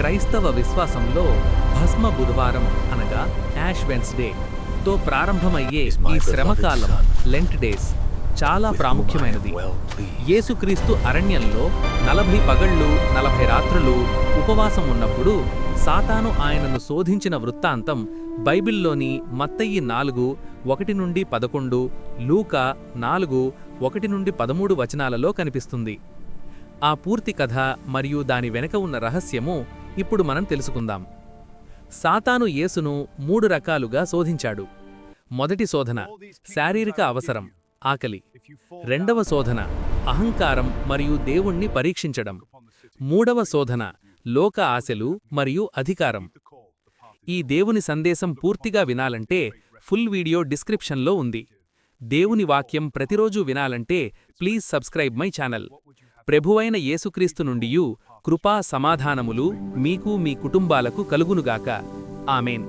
క్రైస్తవ విశ్వాసంలో భస్మ బుధవారం అనగా యాష్ వెన్స్డే తో ప్రారంభమయ్యే ఈ శ్రమకాలం లెంట్ డేస్ చాలా ప్రాముఖ్యమైనది. యేసుక్రీస్తు అరణ్యంలో 40 పగళ్ళు 40 రాత్రులు ఉపవాసం ఉన్నప్పుడు సాతాను ఆయనను శోధించిన వృత్తాంతం బైబిల్లోని మత్తయి 4:1-11, లూకా 4:1-13 వచనాలలో కనిపిస్తుంది. ఆ పూర్తి కథ మరియు దాని వెనుక ఉన్న రహస్యము ఇప్పుడు మనం తెలుసుకుందాం. సాతాను యేసును 3 రకాలుగా శోధించాడు. మొదటి శోధన శారీరక అవసరం, ఆకలి. రెండవ శోధన అహంకారం మరియు దేవుణ్ణి పరీక్షించడం. మూడవ శోధన లోక ఆశలు మరియు అధికారం. ఈ దేవుని సందేశం పూర్తిగా వినాలంటే ఫుల్ వీడియో డిస్క్రిప్షన్లో ఉంది. దేవుని వాక్యం ప్రతిరోజూ వినాలంటే ప్లీజ్ సబ్స్క్రైబ్ మై ఛానల్. ప్రభువైన యేసుక్రీస్తు నుండియు కృపా సమాధానములు మీకు మీ కుటుంబాలకు కలుగునుగాక. ఆమేన్.